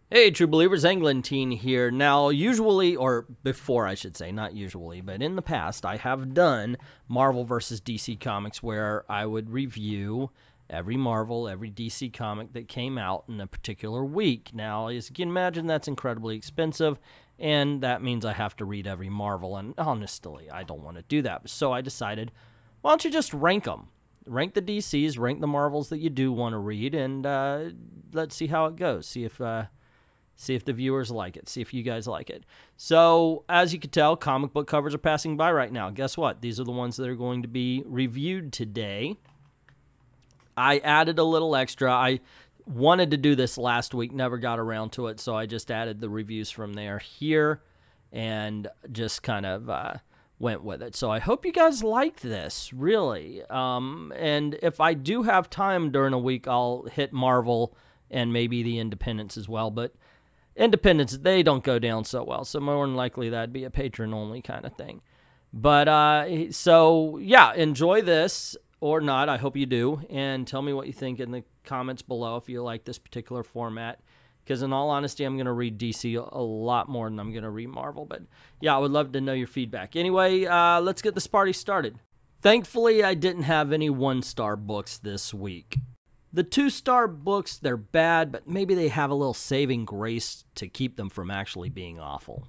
Hey, True Believers, Englentine here. Now, usually, or before I should say, not usually, but in the past, I have done Marvel vs. DC Comics where I would review every Marvel, every DC comic that came out in a particular week. Now, as you can imagine, that's incredibly expensive, and that means I have to read every Marvel, and honestly, I don't want to do that. So I decided, why don't you just rank them? Rank the DCs, rank the Marvels that you do want to read, and let's see how it goes. See if the viewers like it. See if you guys like it. So, as you can tell, comic book covers are passing by right now. Guess what? These are the ones that are going to be reviewed today. I added a little extra. I wanted to do this last week, never got around to it, so I just added the reviews from there here and just kind of went with it. So I hope you guys liked this, really. And if I do have time during a week, I'll hit Marvel and maybe the Independents as well, but Independents, they don't go down so well, so more than likely that'd be a patron-only kind of thing. But, so, yeah, enjoy this, or not, I hope you do, and tell me what you think in the comments below if you like this particular format, because in all honesty, I'm going to read DC a lot more than I'm going to read Marvel, but, yeah, I would love to know your feedback. Anyway, let's get this party started. Thankfully, I didn't have any one-star books this week. The 2-star books, they're bad, but maybe they have a little saving grace to keep them from actually being awful.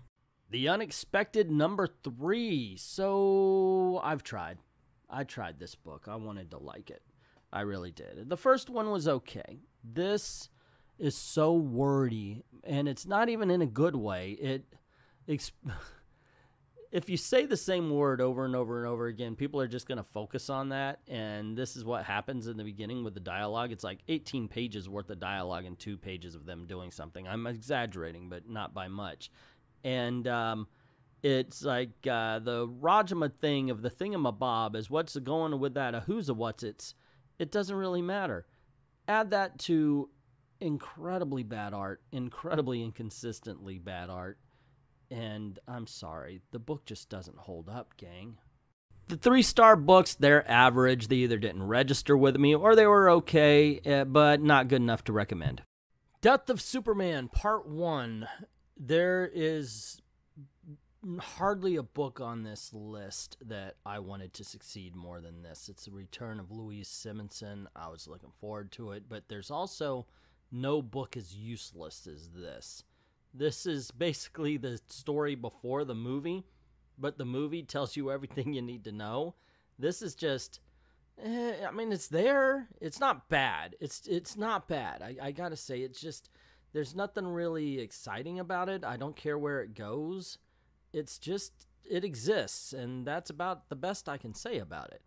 The Unexpected number 3. So, I've tried. I tried this book. I wanted to like it. I really did. The first one was okay. This is so wordy, and it's not even in a good way. If you say the same word over and over and over again, people are just going to focus on that, and this is what happens in the beginning with the dialogue. It's like 18 pages worth of dialogue and 2 pages of them doing something. I'm exaggerating, but not by much. And it's like the Rajama thing of the thingamabob is what's going with that, a who's a what's it's. It doesn't really matter. Add that to incredibly bad art, incredibly inconsistently bad art, and I'm sorry, the book just doesn't hold up, gang. The 3-star books, they're average. They either didn't register with me or they were okay, but not good enough to recommend. Death of Superman, Part 1. There is hardly a book on this list that I wanted to succeed more than this. It's the return of Louise Simonson. I was looking forward to it, but there's also no book as useless as this. This is basically the story before the movie, but the movie tells you everything you need to know. This is just, I mean, it's there. It's not bad. It's not bad. I gotta say, it's just, there's nothing really exciting about it. I don't care where it goes. It's just, it exists, and that's about the best I can say about it.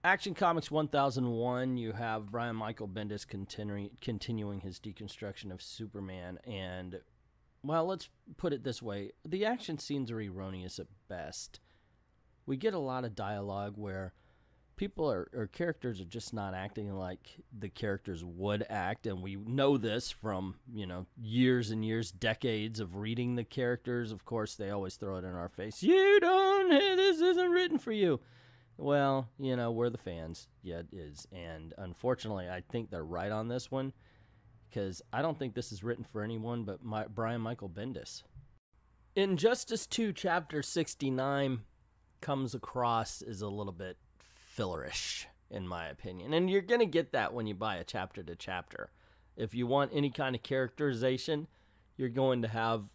Action Comics 1001, you have Brian Michael Bendis continuing his deconstruction of Superman, and, well, let's put it this way. The action scenes are erroneous at best. We get a lot of dialogue where people or characters are just not acting like the characters would act, and we know this from, you know, years and years, decades of reading the characters. Of course, they always throw it in our face. This isn't written for you. Well, you know, we're the fans. Yeah, it is. And unfortunately, I think they're right on this one, because I don't think this is written for anyone but Brian Michael Bendis. Injustice 2, Chapter 69 comes across as a little bit fillerish, in my opinion. And you're going to get that when you buy a chapter-to-chapter. If you want any kind of characterization, you're going to have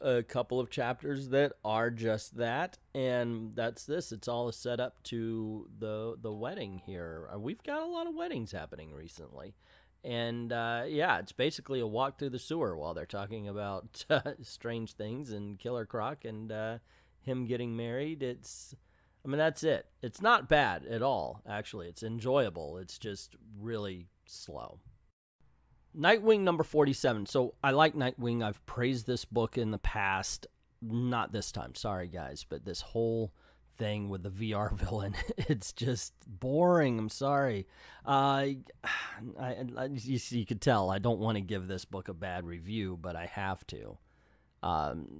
a couple of chapters that are just that, and that's this. It's all a setup to the wedding here. We've got a lot of weddings happening recently, and yeah, it's basically a walk through the sewer while they're talking about strange things and Killer Croc and him getting married. I mean, that's it. It's not bad at all, actually. It's enjoyable. It's just really slow. Nightwing number 47. So I like Nightwing. I've praised this book in the past. Not this time. Sorry, guys. But this whole thing with the VR villain, it's just boring. I'm sorry. You could tell I don't want to give this book a bad review, but I have to.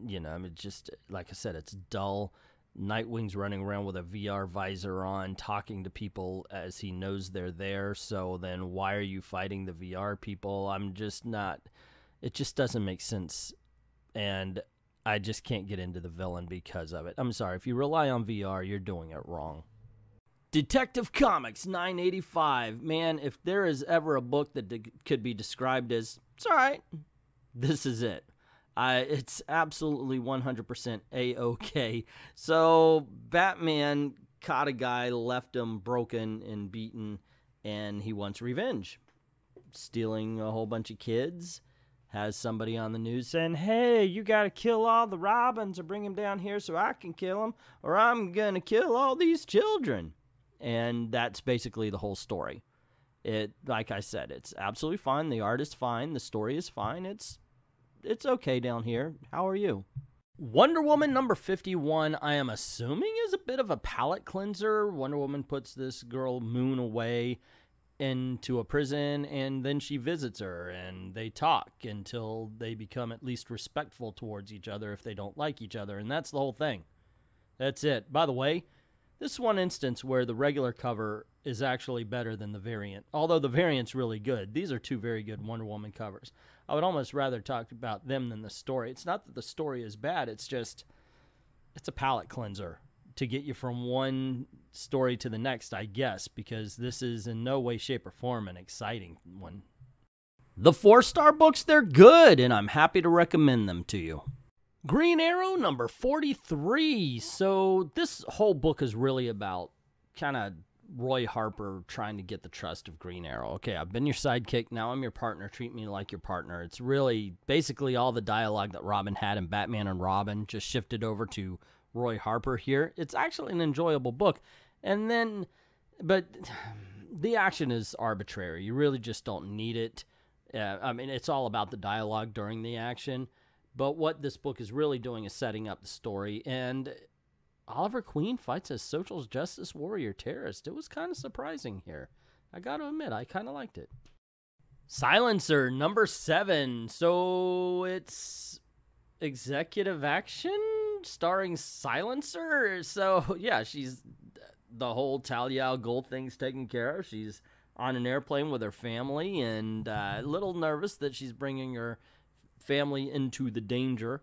You know, I mean, just like I said, it's dull. Nightwing's running around with a VR visor on, talking to people as he knows they're there. So then why are you fighting the VR people? I'm just not, It just doesn't make sense, and I just can't get into the villain because of it. I'm sorry, if you rely on VR, you're doing it wrong. Detective Comics 985. Man, if there is ever a book that could be described as, it's all right, this is it. It's absolutely 100% A-okay. So Batman caught a guy, left him broken and beaten, and he wants revenge. Stealing a whole bunch of kids. Has somebody on the news saying, hey, you got to kill all the Robins or bring them down here so I can kill them, or I'm going to kill all these children. And that's basically the whole story. Like I said, it's absolutely fine. The art is fine. The story is fine. It's okay down here. How are you? Wonder Woman number 51, I am assuming, is a bit of a palate cleanser. Wonder Woman puts this girl Moon away into a prison, and then she visits her, and they talk until they become at least respectful towards each other if they don't like each other, and that's the whole thing. That's it. By the way, this is one instance where the regular cover is actually better than the variant, although the variant's really good. These are two very good Wonder Woman covers. I would almost rather talk about them than the story. It's not that the story is bad, it's just, it's a palate cleanser to get you from one story to the next, I guess, because this is in no way, shape, or form an exciting one. The 4-star books, they're good, and I'm happy to recommend them to you. Green Arrow number 43. So this whole book is really about kind of Roy Harper trying to get the trust of Green Arrow. Okay, I've been your sidekick, now I'm your partner, treat me like your partner. It's really basically all the dialogue that Robin had in Batman and Robin just shifted over to Roy Harper here. It's actually an enjoyable book. And then, but the action is arbitrary. You really just don't need it. I mean, it's all about the dialogue during the action. But what this book is really doing is setting up the story. And Oliver Queen fights a social justice warrior terrorist. It was kind of surprising here. I got to admit, I kind of liked it. Silencer number 7. So it's executive action starring Silencer. So yeah, she's the whole Talia al Ghul thing's taken care of. She's on an airplane with her family and a little nervous that she's bringing her family into the danger,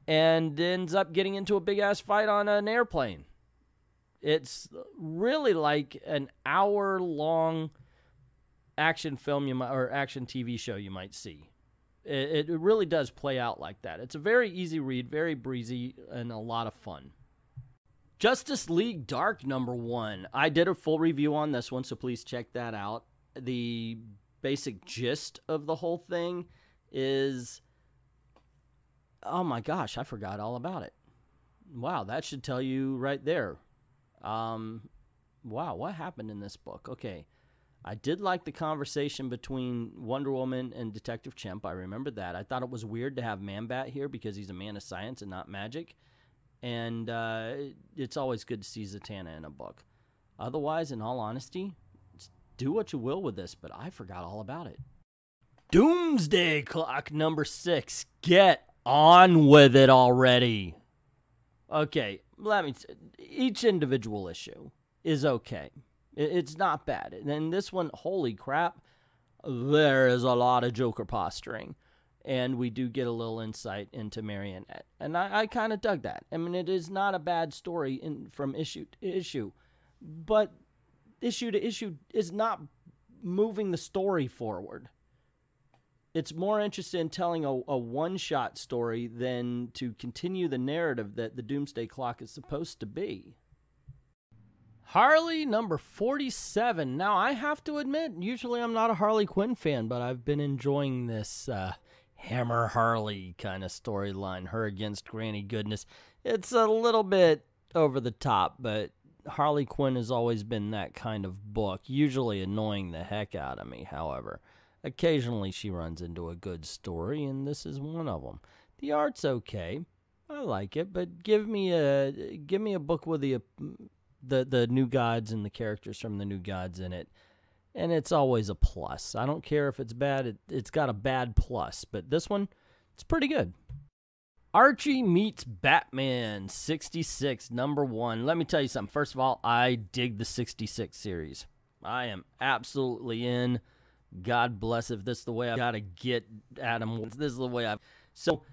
and ends up getting into a big-ass fight on an airplane. It's really like an hour-long action film or action TV show you might see. It really does play out like that. It's a very easy read, very breezy, and a lot of fun. Justice League Dark number 1. I did a full review on this one, so please check that out. The basic gist of the whole thing is, oh my gosh, I forgot all about it. Wow, that should tell you right there. Wow, what happened in this book? Okay, I did like the conversation between Wonder Woman and Detective Chimp. I remember that. I thought it was weird to have Man-Bat here because he's a man of science and not magic. And it's always good to see Zatanna in a book. Otherwise, in all honesty, do what you will with this, but I forgot all about it. Doomsday Clock number 6. Get on with it already. Okay, each individual issue is okay. It's not bad. And this one, holy crap, there is a lot of Joker posturing. And we do get a little insight into Marionette. And I kind of dug that. I mean, it is not a bad story from issue to issue. But issue to issue is not moving the story forward. It's more interested in telling a one-shot story than to continue the narrative that the Doomsday Clock is supposed to be. Harley number 47. Now, I have to admit, usually I'm not a Harley Quinn fan, but I've been enjoying this Hammer Harley kind of storyline, her against Granny Goodness. It's a little bit over the top, but Harley Quinn has always been that kind of book, usually annoying the heck out of me, however. Occasionally she runs into a good story, and this is one of them. The art's okay. I like it, but give me a book with the New Gods and the characters from the New Gods in it, and it's always a plus. I don't care if it's bad. It's got a bad plus, but this one, it's pretty good. Archie Meets Batman 66, number 1. Let me tell you something. First of all, I dig the 66 series. I am absolutely in. God bless if this is the way I gotta get at him. This is the way I've... So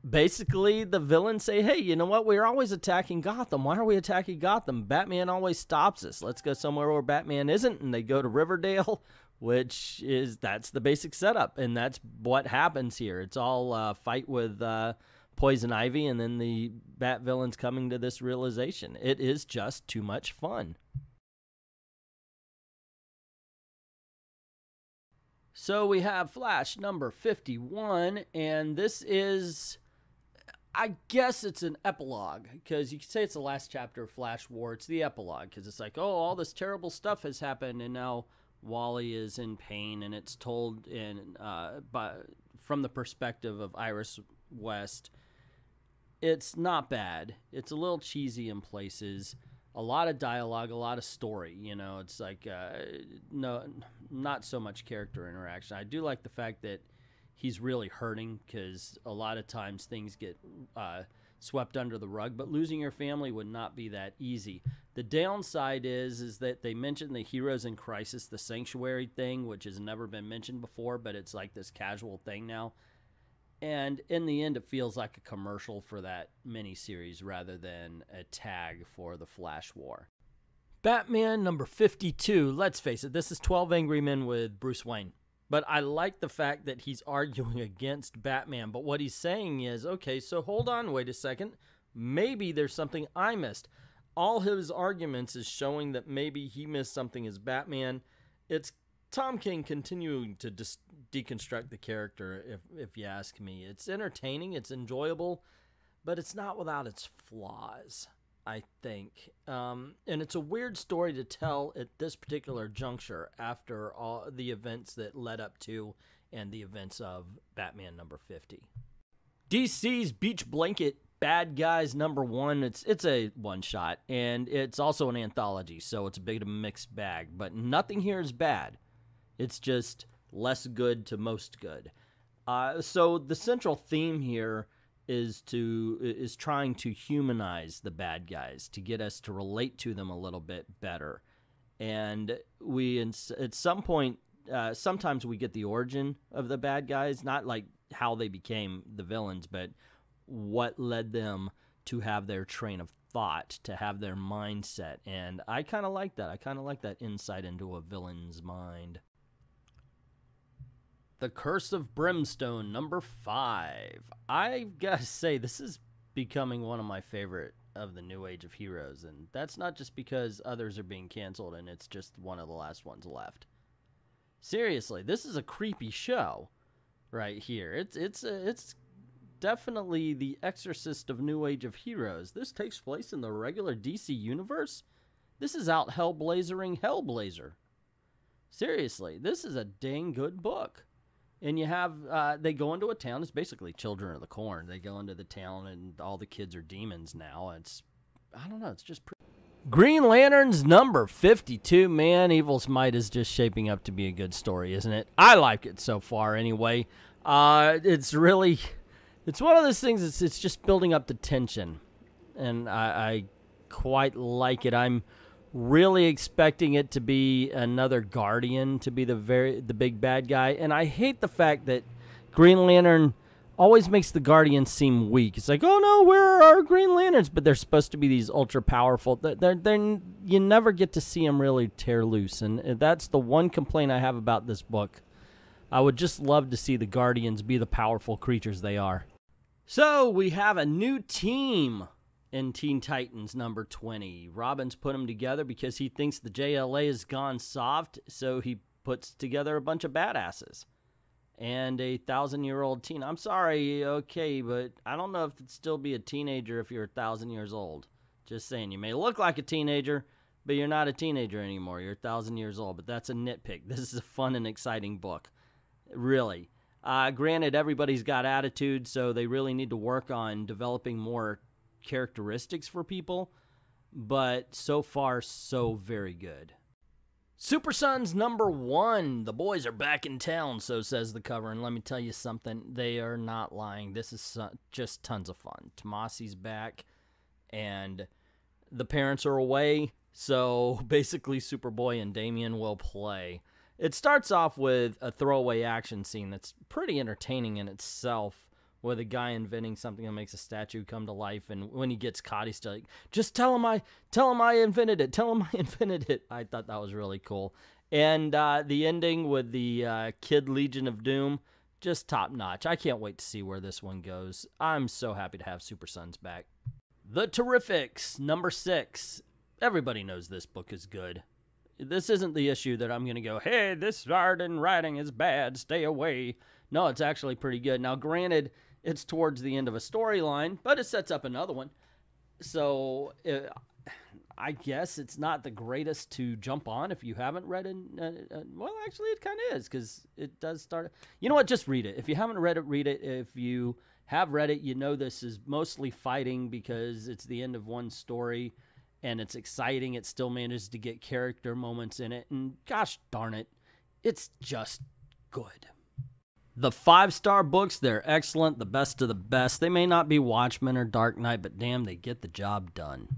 basically, the villains say, hey, you know what? We're always attacking Gotham. Why are we attacking Gotham? Batman always stops us. Let's go somewhere where Batman isn't. And they go to Riverdale, that's the basic setup. And that's what happens here. It's all fight with Poison Ivy, and then the Bat villains coming to this realization. It is just too much fun. So we have Flash number 51, and this is, I guess it's an epilogue, because you could say it's the last chapter of Flash War. It's the epilogue, because it's like, oh, all this terrible stuff has happened, and now Wally is in pain, and it's told from the perspective of Iris West. It's not bad. It's a little cheesy in places. A lot of dialogue, a lot of story, you know. It's like, no, not so much character interaction. I do like the fact that he's really hurting, because a lot of times things get swept under the rug, but losing your family would not be that easy. The downside is that they mentioned the Heroes in Crisis, the Sanctuary thing, which has never been mentioned before, but it's like this casual thing now. And in the end, it feels like a commercial for that miniseries rather than a tag for the Flash War. Batman number 52. Let's face it, this is 12 Angry Men with Bruce Wayne. But I like the fact that he's arguing against Batman. But what he's saying is, okay, so hold on, wait a second. Maybe there's something I missed. All his arguments is showing that maybe he missed something as Batman. It's Tom King continuing to deconstruct the character, if you ask me. It's entertaining, it's enjoyable, but it's not without its flaws, I think. And it's a weird story to tell at this particular juncture after all the events that led up to and the events of Batman number 50. DC's Beach Blanket Bad Guys number 1. It's a one-shot, and it's also an anthology, so it's a bit of a mixed bag, but nothing here is bad. It's just less good to most good. So the central theme here is trying to humanize the bad guys, to get us to relate to them a little bit better. And at some point, sometimes we get the origin of the bad guys, not like how they became the villains, but what led them to have their train of thought, to have their mindset. And I kind of like that. I kind of like that insight into a villain's mind. The Curse of Brimstone, number 5. I've got to say, this is becoming one of my favorite of the new age of heroes, and that's not just because others are being canceled and it's just one of the last ones left. Seriously, this is a creepy show right here. It's definitely the Exorcist of new age of heroes. This takes place in the regular DC universe. This is out hellblazering Hellblazer. Seriously, this is a dang good book. And you have, they go into a town. It's basically Children of the Corn. They go into the town, and all the kids are demons now. I don't know, it's just pretty. Green Lanterns number 52. Man, Evil's Might is just shaping up to be a good story, isn't it? I like it so far, anyway. It's one of those things, it's just building up the tension. And I quite like it. I'm really expecting it to be another Guardian to be the big bad guy, and I hate the fact that Green Lantern always makes the Guardians seem weak. It's like, oh no, where are our Green Lanterns? But they're supposed to be these ultra powerful. You never get to see them really tear loose, and that's the one complaint I have about this book. I would just love to see the Guardians be the powerful creatures they are. So we have a new team in Teen Titans number 20. Robin's put them together because he thinks the JLA has gone soft, so he puts together a bunch of badasses. And a 1,000-year-old teen. I'm sorry, okay, but I don't know if it'd still be a teenager if you're 1,000 years old. Just saying, you may look like a teenager, but you're not a teenager anymore. You're 1,000 years old, but that's a nitpick. This is a fun and exciting book. Really. Granted, everybody's got attitude, so they really need to work on developing more characteristics for people, but so far so very good. Super Sons number 1. The boys are back in town, so says the cover, and let me tell you something, they are not lying. This is just tons of fun. Tomasi's back, and the parents are away, so basically Superboy and Damian will play. It starts off with a throwaway action scene that's pretty entertaining in itself, with a guy inventing something that makes a statue come to life, and when he gets caught, he's still like, just tell him I invented it. Tell him I invented it. I thought that was really cool. And the ending with the Kid Legion of Doom, just top notch. I can't wait to see where this one goes. I'm so happy to have Super Sons back. The Terrifics, number 6. Everybody knows this book is good. This isn't the issue that I'm going to go, hey, this art and writing is bad, stay away. No, it's actually pretty good. Now, granted, it's towards the end of a storyline, but it sets up another one. So, I guess it's not the greatest to jump on if you haven't read it. Well, actually, it kind of is, because it does start. You know what? Just read it. If you haven't read it, read it. If you have read it, you know this is mostly fighting because it's the end of one story, and it's exciting. It still manages to get character moments in it, and gosh darn it, it's just good. The 5-star books, they're excellent, the best of the best. They may not be Watchmen or Dark Knight, but damn, they get the job done.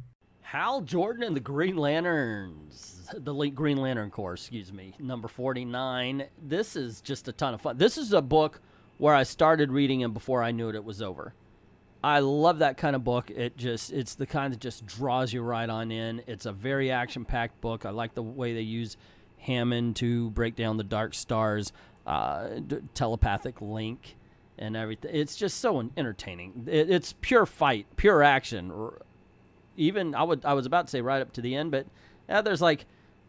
Hal Jordan and the Green Lanterns, the Green Lantern Corps, excuse me, number 49. This is just a ton of fun. This is a book where I started reading and before I knew it was over. I love that kind of book. It's the kind that just draws you right on in. It's a very action-packed book. I like the way they use Hammond to break down the Dark Star's telepathic link and everything. It's just so entertaining. It's pure fight, pure action. Even I was about to say right up to the end, but there's like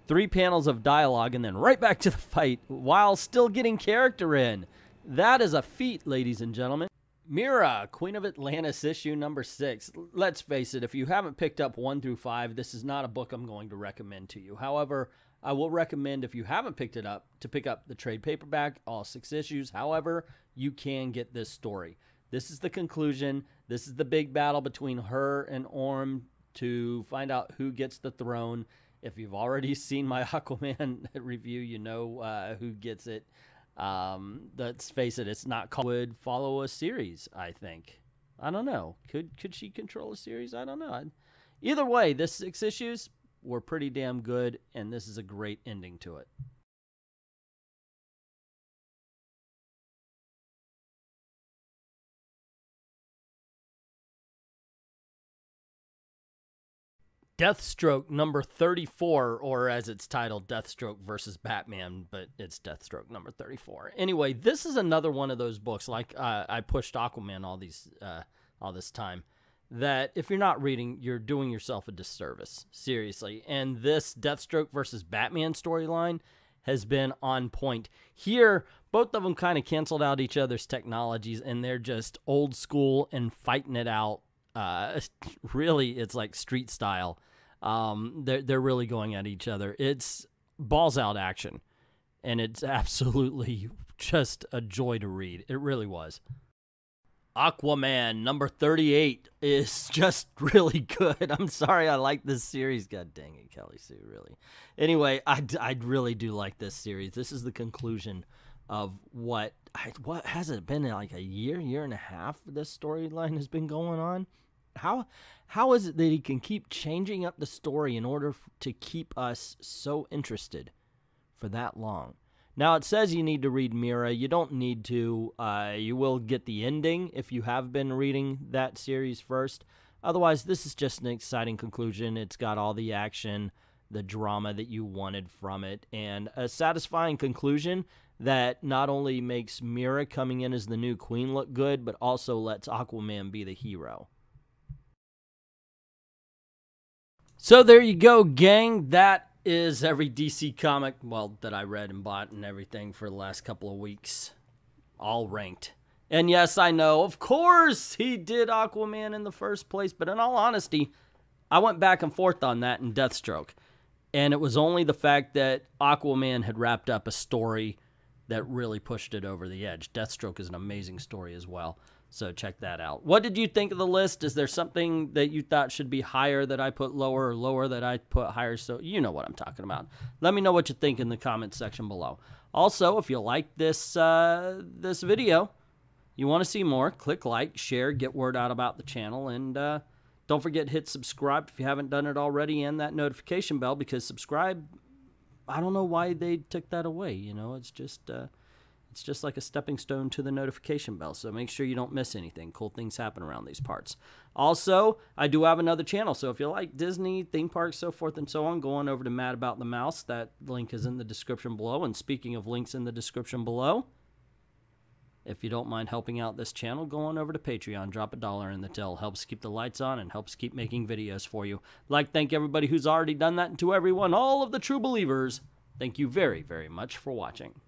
3 panels of dialogue and then right back to the fight while still getting character in. That is a feat, ladies and gentlemen. Mira, Queen of Atlantis, issue number 6. Let's face it, if you haven't picked up 1 through 5, this is not a book I'm going to recommend to you. However, I will recommend, if you haven't picked it up, to pick up the trade paperback, all 6 issues. However, you can get this story. This is the conclusion. This is the big battle between her and Orm to find out who gets the throne. If you've already seen my Aquaman review, you know who gets it. Let's face it, it's not called. Would follow a series, I think. I don't know. Could she control a series? I don't know. Either way, this 6 issues were pretty damn good, and this is a great ending to it. Deathstroke number 34, or as it's titled, Deathstroke versus Batman, but it's Deathstroke number 34. Anyway, this is another one of those books, like I pushed Aquaman all this time, that if you're not reading, you're doing yourself a disservice, seriously. And this Deathstroke versus Batman storyline has been on point. Here, both of them kind of canceled out each other's technologies, and they're just old school and fighting it out. Really, it's like street style. They're really going at each other. It's balls out action, and it's absolutely just a joy to read. It really was. Aquaman number 38 is just really good. I'm sorry I like this series. God dang it, Kelly Sue, really. Anyway, I really do like this series. This is the conclusion of what has it been, like a year and a half this storyline has been going on? How is it that he can keep changing up the story in order to keep us so interested for that long? Now, it says you need to read Mira. You don't need to. You will get the ending if you have been reading that series first. Otherwise, this is just an exciting conclusion. It's got all the action, the drama that you wanted from it, and a satisfying conclusion that not only makes Mira coming in as the new queen look good, but also lets Aquaman be the hero. So there you go, gang. That is every DC comic, well, that I read and bought and everything for the last couple of weeks. All ranked. And yes, I know, of course, he did Aquaman in the first place, but in all honesty, I went back and forth on that in Deathstroke. And it was only the fact that Aquaman had wrapped up a story that really pushed it over the edge. Deathstroke is an amazing story as well, so check that out. What did you think of the list? Is there something that you thought should be higher that I put lower, or lower that I put higher? So you know what I'm talking about. Let me know what you think in the comments section below. Also, if you like this this video, you want to see more, click like, share, get word out about the channel, and don't forget to hit subscribe if you haven't done it already, and that notification bell, because subscribe I don't know why they took that away. You know, it's just like a stepping stone to the notification bell. So make sure you don't miss anything. Cool things happen around these parts. Also, I do have another channel. So if you like Disney, theme parks, so forth and so on, go on over to Mad About the Mouse. That link is in the description below. And speaking of links in the description below, if you don't mind helping out this channel, go on over to Patreon. Drop $1 in the till. Helps keep the lights on and helps keep making videos for you. Thank everybody who's already done that. And to everyone, all of the true believers, thank you very, very much for watching.